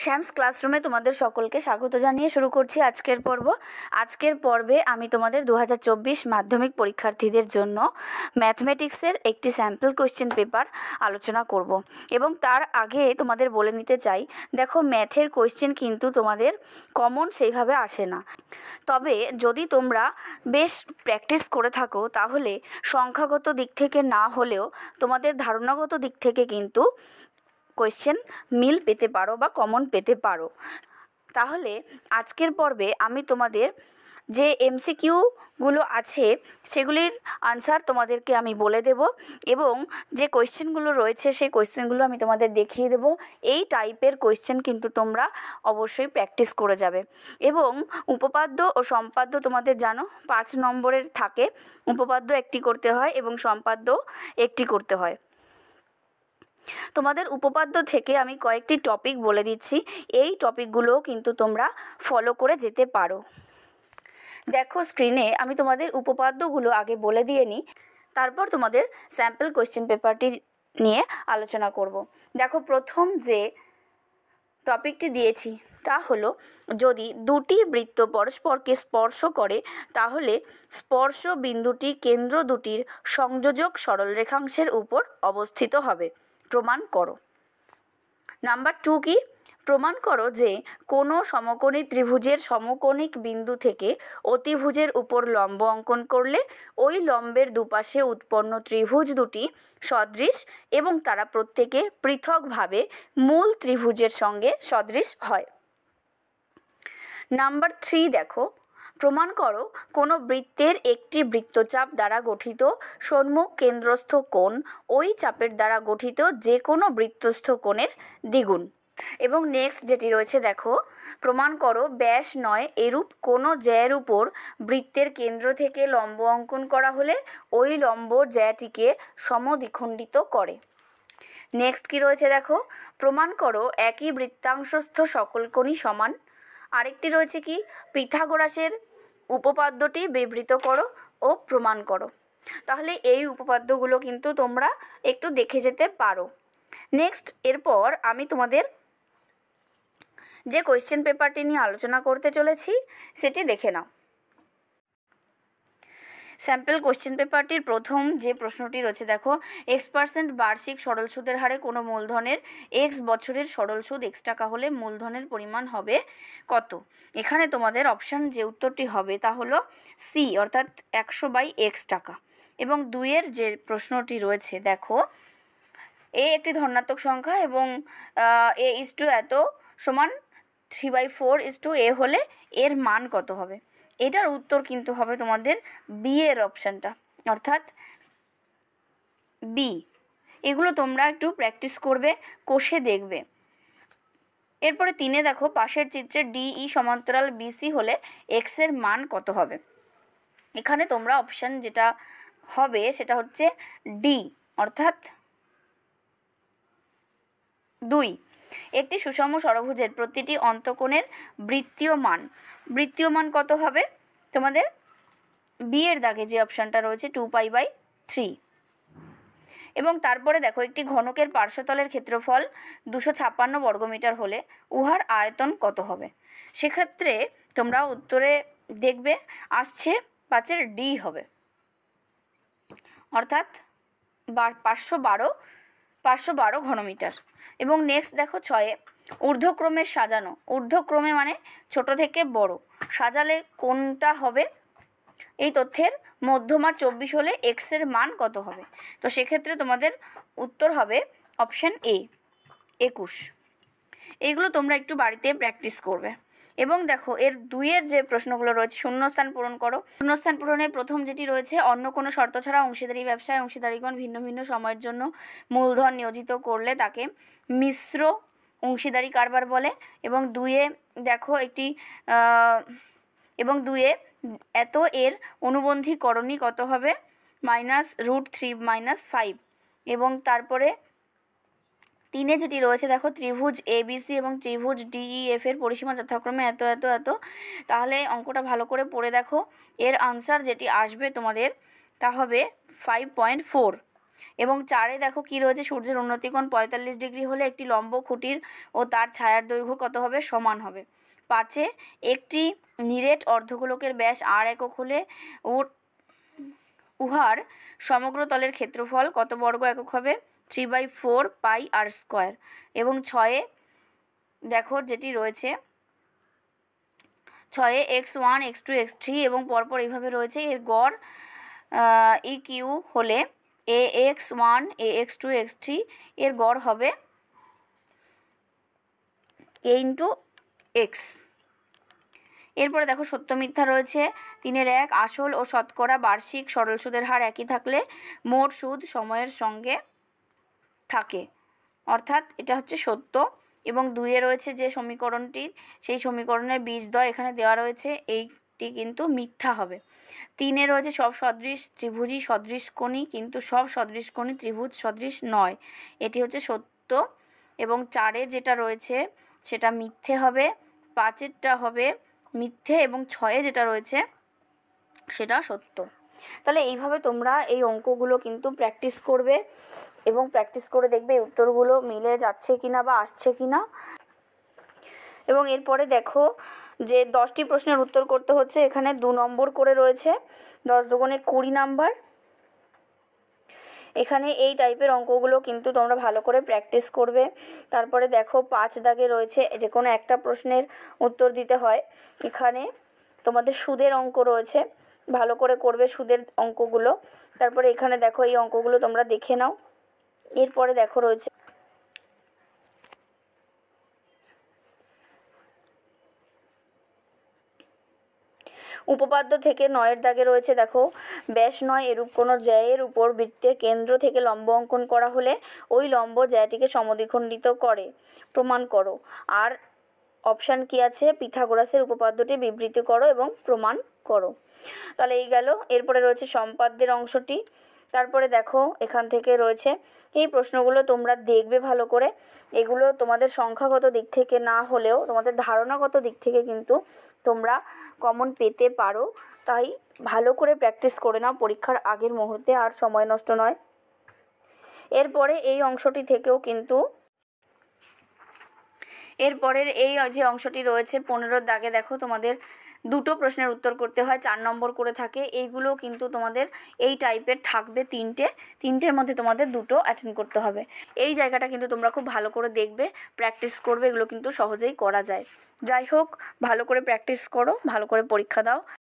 শ্যামস ক্লাসরুমে তোমাদের সকলকে স্বাগত জানিয়ে শুরু করছি আজকের পর্ব। আজকের পর্বে আমি তোমাদের 2024 মাধ্যমিক পরীক্ষার্থীদের জন্য ম্যাথমেটিক্সের একটি স্যাম্পল কোয়েশ্চেন পেপার আলোচনা করব এবং তার আগে তোমাদের বলে নিতে চাই, দেখো ম্যাথের কোয়েশ্চেন কিন্তু তোমাদের কমন সেইভাবে আসে না, তবে যদি তোমরা বেশ প্র্যাকটিস করে থাকো তাহলে সংখ্যাগত দিক থেকে না হলেও তোমাদের ধারণাগত দিক থেকে কিন্তু কোয়েশ্চেন মিল পেতে পারো বা কমন পেতে পারো। তাহলে আজকের পর্বে আমি তোমাদের যে এমসিকিউগুলো আছে সেগুলির আনসার তোমাদেরকে আমি বলে দেব এবং যে কোয়েশ্চেনগুলো রয়েছে সেই কোয়েশ্চেনগুলো আমি তোমাদের দেখিয়ে দেব। এই টাইপের কোয়েশ্চেন কিন্তু তোমরা অবশ্যই প্র্যাকটিস করে যাবে। এবং উপপাদ্য ও সম্পাদ্য তোমাদের জানো 5 নম্বরের থাকে, উপপাদ্য একটি করতে হয় এবং সম্পাদ্য একটি করতে হয়। তোমাদের উপপাদ্য থেকে আমি কয়েকটি টপিক বলে দিচ্ছি, এই টপিকগুলো কিন্তু তোমরা ফলো করে যেতে পারো। দেখো স্ক্রিনে আমি তোমাদের উপপাদ্যগুলো আগে বলে দিয়ে নিই, তারপর তোমাদের স্যাম্পল কোয়েশ্চেন পেপারটি নিয়ে আলোচনা করব। দেখো প্রথম যে টপিকটি দিয়েছি তা হলো, যদি দুটি বৃত্ত পরস্পরকে স্পর্শ করে তাহলে স্পর্শ বিন্দুটি কেন্দ্র দুটির সংযোজক সরলরেখাংশের উপর অবস্থিত হবে, প্রমাণ করো। নাম্বার 2 কি? প্রমাণ করো যে কোনো সমকোণী ত্রিভুজের সমকোণিক বিন্দু থেকে অতিভুজের উপর লম্ব অঙ্কন করলে ওই লম্বের দুপাশে উৎপন্ন ত্রিভুজ দুটি সদৃশ এবং তারা প্রত্যেকে পৃথকভাবে মূল ত্রিভুজের সঙ্গে সদৃশ হয়। নাম্বার 3 দেখো, প্রমাণ করো কোনো বৃত্তের একটি বৃত্তচাপ দ্বারা গঠিত সম্মুখ কেন্দ্রস্থ কোণ ওই চাপের দ্বারা গঠিত যে কোনো বৃত্তস্থ কোণের দ্বিগুণ। এবং নেক্সট যেটি রয়েছে দেখো, প্রমাণ করো ব্যাস নয় এরূপ কোনো জ্যায়ের উপর বৃত্তের কেন্দ্র থেকে লম্ব অঙ্কন করা হলে ওই লম্ব জ্যাটিকে সমদ্বিখণ্ডিত করে। নেক্সট কি রয়েছে দেখো, প্রমাণ করো একই বৃত্তাংশস্থ সকল কোণই সমান। আরেকটি রয়েছে কি, পিথাগোরাসের উপপাদ্যটি বিবৃত করো ও প্রমাণ করো। তাহলে এই উপপাদ্যগুলো কিন্তু তোমরা একটু দেখে যেতে পারো। নেক্সট এরপর আমি তোমাদের যে কোয়েশ্চেন পেপারটি নিয়ে আলোচনা করতে চলেছি সেটি দেখে নাও। স্যাম্পল কোয়েশ্চেন পেপারটির প্রথম যে প্রশ্নটি রয়েছে দেখো, X% বার্ষিক সরল সুদের হারে কোনো মূলধনের X বছরের সরল সুদ X টাকা হলে মূলধনের পরিমাণ হবে কত? এখানে তোমাদের অপশান যে উত্তরটি হবে তা হলো সি, অর্থাৎ 100/X টাকা। এবং 2-এর যে প্রশ্নটি রয়েছে দেখো, এ একটি ধনাত্মক সংখ্যা এবং A এত সমান 3/4 A হলে এর মান কত হবে? এটার উত্তর কিন্তু হবে তোমাদের বি এর অপশানটা, অর্থাৎ বি। এগুলো তোমরা একটু প্র্যাকটিস করবে, কষে দেখবে। এরপরে 3-এ দেখো, পাশের চিত্রে ডিই সমান্তরাল বিসি হলে এক্স এর মান কত হবে? এখানে তোমরা অপশান যেটা হবে সেটা হচ্ছে ডি, অর্থাৎ 2। একটি সুষম ষড়ভুজের প্রতিটি অন্তকোণের বৃত্তীয় মান কত হবে? তোমাদের বি এর দাগে যে অপশানটা রয়েছে 2π/3। এবং তারপরে দেখো, একটি ঘনকের পার্শ্বতলের ক্ষেত্রফল 256 বর্গমিটার হলে উহার আয়তন কত হবে? সেক্ষেত্রে তোমরা উত্তরে দেখবে আসছে 5-এর ডি হবে, অর্থাৎ 512 ঘনমিটার। এবং নেক্সট দেখো 6-এ, ঊর্ধ্বক্রমে সাজানো, ঊর্ধ্বক্রমে মানে ছোট থেকে বড় সাজালে কোনটা হবে? এই তথ্যের মধ্যমা 24 হলে এক্স এর মান কত হবে? তো সেক্ষেত্রে তোমাদের উত্তর হবে অপশান এ, 21। এইগুলো তোমরা একটু বাড়িতে প্র্যাকটিস করবে। এবং দেখো এর 2-এর যে প্রশ্নগুলো রয়েছে, শূন্যস্থান পূরণ করো। শূন্যস্থান পূরণের প্রথম যেটি রয়েছে, অন্য কোনো শর্ত ছাড়া অংশীদারি ব্যবসায় অংশীদারিগণ ভিন্ন ভিন্ন সময়ের জন্য মূলধন নিয়োজিত করলে তাকে মিশ্র অংশীদারি কারবার বলে। এবং 2-এ দেখো একটি এবং 2-এ এত এর অনুবন্ধীকরণী কত হবে? -√3 - 5। এবং তারপরে 3-এ যেটি রয়েছে দেখো, ত্রিভুজ এবিসি এবং ত্রিভুজ ডিইএফ এর পরিসীমা যথাক্রমে এত এত এত। তাহলে অঙ্কটা ভালো করে পড়ে দেখো, এর আনসার যেটি আসবে তোমাদের তা হবে 5.4। এবং 4-এ দেখো কি রয়েছে, সূর্যের উন্নতিকোণ 45 ডিগ্রি হলে একটি লম্ব খুঁটির ও তার ছায়ার দৈর্ঘ্য কত হবে, সমান হবে। 5-এ একটি নিরেট অর্ধগোলকের ব্যাস r একক হলে উহার সমগ্র তলের ক্ষেত্রফল কত বর্গ একক হবে, 3/4 পাই r স্কোয়ার। এবং 6-এ দেখো যেটি রয়েছে, 6-এ x1 x2 x3 এবং পরপর এইভাবে রয়েছে, এর গড় EQ হলে ax1 ax2 x3 এর গড় হবে a ইন্টু এক্স। এরপরে দেখো সত্য মিথ্যা রয়েছে। 3-এর 1 আসল ও শতকরা বার্ষিক সরল সুদের হার একই থাকলে মোট সুদ সময়ের সঙ্গে থাকে, অর্থাৎ এটা হচ্ছে সত্য। এবং 2-এ রয়েছে যে সমীকরণটি, সেই সমীকরণের বীজদ্বয় এখানে দেওয়া রয়েছে, এইটি কিন্তু মিথ্যা হবে। 3-এ রয়েছে সব সদৃশ ত্রিভুজই সদৃশকোণী, কিন্তু সব সদৃশকোণী ত্রিভুজ সদৃশ নয়, এটি হচ্ছে সত্য। এবং 4-এ যেটা রয়েছে সেটা মিথ্যে হবে, 5-এরটা হবে মিথ্যে, এবং 6-এ যেটা রয়েছে সেটা সত্য। তাহলে এইভাবে তোমরা এই অঙ্কগুলো কিন্তু প্র্যাকটিস করবে এবং প্র্যাকটিস করে দেখবে এই উত্তরগুলো মিলে যাচ্ছে কিনা বা আসছে কিনা। এবং এরপরে দেখো যে 10টি প্রশ্নের উত্তর করতে হচ্ছে, এখানে 2 নম্বর করে রয়েছে, 10 দুগুণে 20 নাম্বার। এখানে এই টাইপের অঙ্কগুলো কিন্তু তোমরা ভালো করে প্র্যাকটিস করবে। তারপরে দেখো 5 দাগে রয়েছে, যে কোনো একটা প্রশ্নের উত্তর দিতে হয়। এখানে তোমাদের সুদের অঙ্ক রয়েছে, ভালো করে করবে সুদের অঙ্কগুলো। তারপরে এখানে দেখো এই অঙ্কগুলো তোমরা দেখে নাও। এরপরে দেখো রয়েছে উপপাদ্য থেকে 9-এর দাগে রয়েছে, দেখো ব্যাস 9 এরূপ কোনো জ্যায়ের উপর বৃত্তের কেন্দ্র থেকে লম্ব অঙ্কন করা হলে ওই লম্ব জ্যাটিকে সমদ্বিখণ্ডিত করে, প্রমাণ করো। আর অপশান কি আছে, পিথাগোরাসের উপপাদ্যটি বিবৃতি করো এবং প্রমাণ করো। তাহলে এই গেল। এরপরে রয়েছে সম্পাদ্যের অংশটি। তারপরে দেখো এখান থেকে রয়েছে এই প্রশ্নগুলো তোমরা দেখবে ভালো করে। এগুলো তোমাদের সংখ্যাগত দিক থেকে না হলেও তোমাদের ধারণাগত দিক থেকে কিন্তু তোমরা কমন পেতে পারো, তাই ভালো করে প্র্যাকটিস করে নাও পরীক্ষার আগের মুহূর্তে, আর সময় নষ্ট নয়। এরপরে এই অংশটি থেকেও কিন্তু এরপরের এই যে অংশটি রয়েছে 15-এর দাগে দেখো তোমাদের 2টো প্রশ্নের উত্তর করতে হয়, 4 নম্বর করে থাকে। এইগুলো কিন্তু তোমাদের এই টাইপের থাকবে 3টের মধ্যে তোমাদের 2টো অ্যাটেন্ড করতে হবে। এই জায়গাটা কিন্তু তোমরা খুব ভালো করে দেখবে, প্র্যাকটিস করবে, এগুলো কিন্তু সহজেই করা যায়। যাই হোক, ভালো করে প্র্যাকটিস করো, ভালো করে পরীক্ষা দাও।